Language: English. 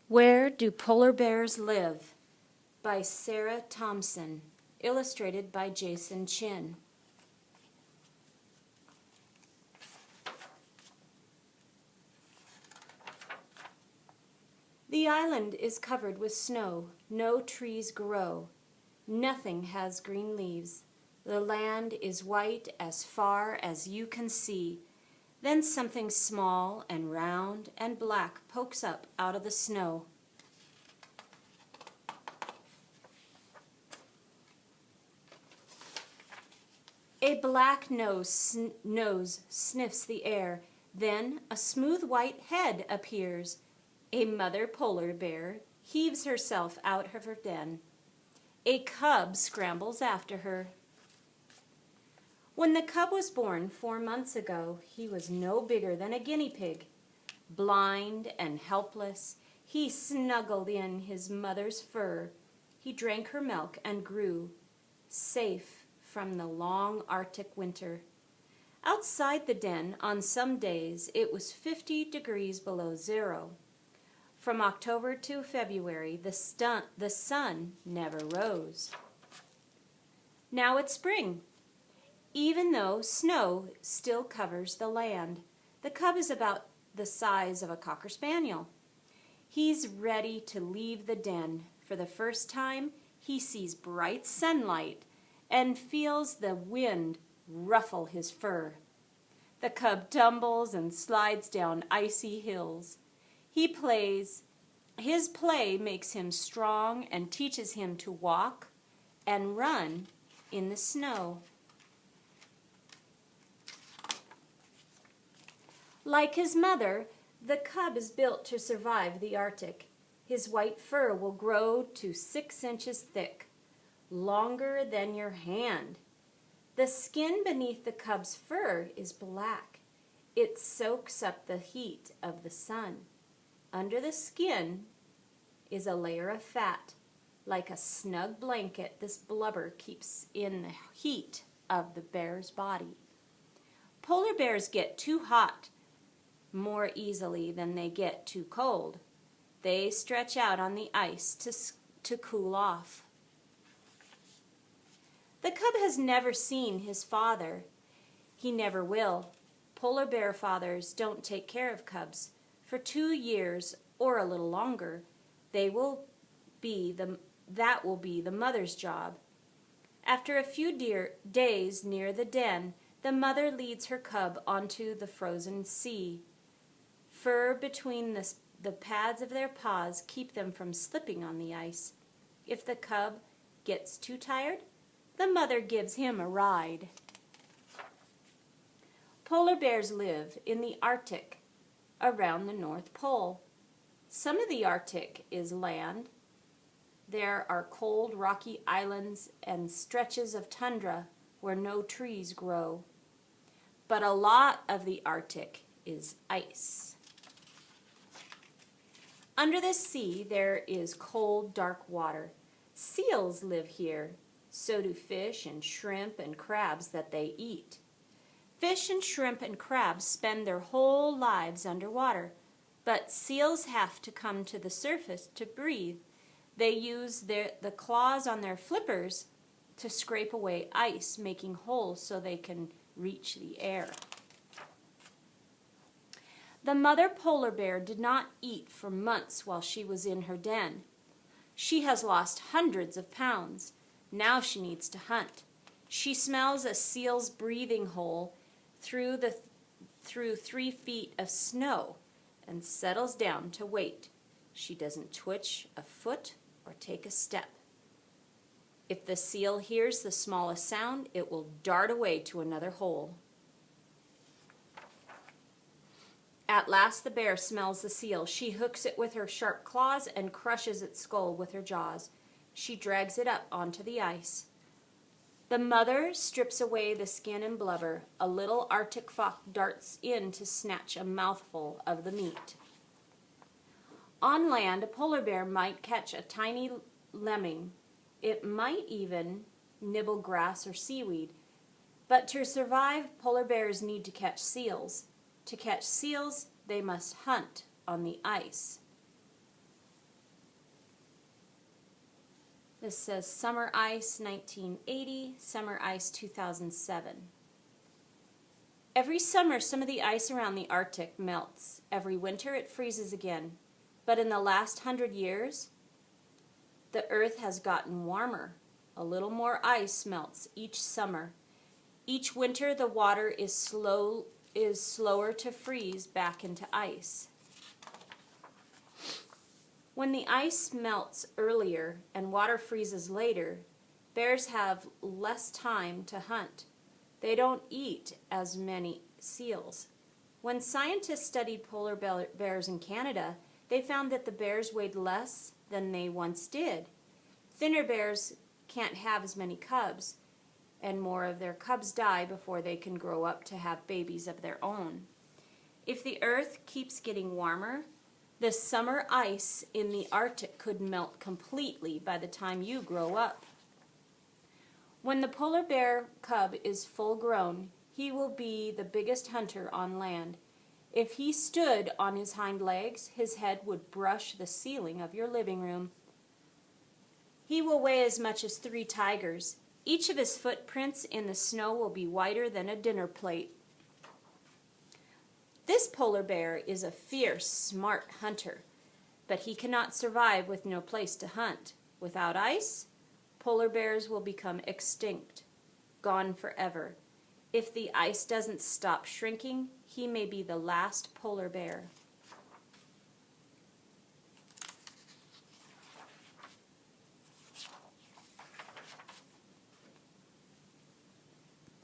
Where Do Polar Bears Live? By Sarah Thomson, illustrated by Jason Chin. The island is covered with snow, no trees grow, nothing has green leaves. The land is white as far as you can see. Then something small and round and black pokes up out of the snow. A black nose sniffs the air. Then a smooth white head appears. A mother polar bear heaves herself out of her den. A cub scrambles after her. When the cub was born 4 months ago, he was no bigger than a guinea pig. Blind and helpless, he snuggled in his mother's fur. He drank her milk and grew, safe from the long Arctic winter. Outside the den, on some days, it was 50 degrees below zero. From October to February, the sun never rose. Now it's spring. Even though snow still covers the land, the cub is about the size of a Cocker Spaniel. He's ready to leave the den. For the first time, he sees bright sunlight and feels the wind ruffle his fur. The cub tumbles and slides down icy hills. He plays. His play makes him strong and teaches him to walk and run in the snow. Like his mother, the cub is built to survive the Arctic. His white fur will grow to 6 inches thick, longer than your hand. The skin beneath the cub's fur is black. It soaks up the heat of the sun. Under the skin is a layer of fat. Like a snug blanket, this blubber keeps in the heat of the bear's body. Polar bears get too hot more easily than they get too cold. They stretch out on the ice to cool off. The cub has never seen his father. He never will. Polar bear fathers don't take care of cubs. For 2 years or a little longer, that will be the mother's job. After a few days near the den, the mother leads her cub onto the frozen sea. Fur between the pads of their paws keep them from slipping on the ice. If the cub gets too tired, the mother gives him a ride. Polar bears live in the Arctic, around the North Pole. Some of the Arctic is land. There are cold, rocky islands and stretches of tundra where no trees grow. But a lot of the Arctic is ice. Under the sea, there is cold, dark water. Seals live here. So do fish and shrimp and crabs that they eat. Fish and shrimp and crabs spend their whole lives underwater, but seals have to come to the surface to breathe. They use the claws on their flippers to scrape away ice, making holes so they can reach the air. The mother polar bear did not eat for months while she was in her den. She has lost hundreds of pounds. Now she needs to hunt. She smells a seal's breathing hole through 3 feet of snow and settles down to wait. She doesn't twitch a foot or take a step. If the seal hears the smallest sound, it will dart away to another hole. At last the bear smells the seal. She hooks it with her sharp claws and crushes its skull with her jaws. She drags it up onto the ice. The mother strips away the skin and blubber. A little Arctic fox darts in to snatch a mouthful of the meat. On land, a polar bear might catch a tiny lemming. It might even nibble grass or seaweed. But to survive, polar bears need to catch seals. To catch seals, they must hunt on the ice. This says Summer Ice 1980, Summer Ice 2007. Every summer, some of the ice around the Arctic melts. Every winter, it freezes again. But in the last 100 years, the Earth has gotten warmer. A little more ice melts each summer. Each winter, the water is slower to freeze back into ice. When the ice melts earlier and water freezes later, bears have less time to hunt. They don't eat as many seals. When scientists studied polar bears in Canada, they found that the bears weighed less than they once did. Thinner bears can't have as many cubs, and more of their cubs die before they can grow up to have babies of their own. If the Earth keeps getting warmer, the summer ice in the Arctic could melt completely by the time you grow up. When the polar bear cub is full grown, he will be the biggest hunter on land. If he stood on his hind legs, his head would brush the ceiling of your living room. He will weigh as much as 3 tigers. Each of his footprints in the snow will be whiter than a dinner plate. This polar bear is a fierce, smart hunter, but he cannot survive with no place to hunt. Without ice, polar bears will become extinct, gone forever. If the ice doesn't stop shrinking, he may be the last polar bear.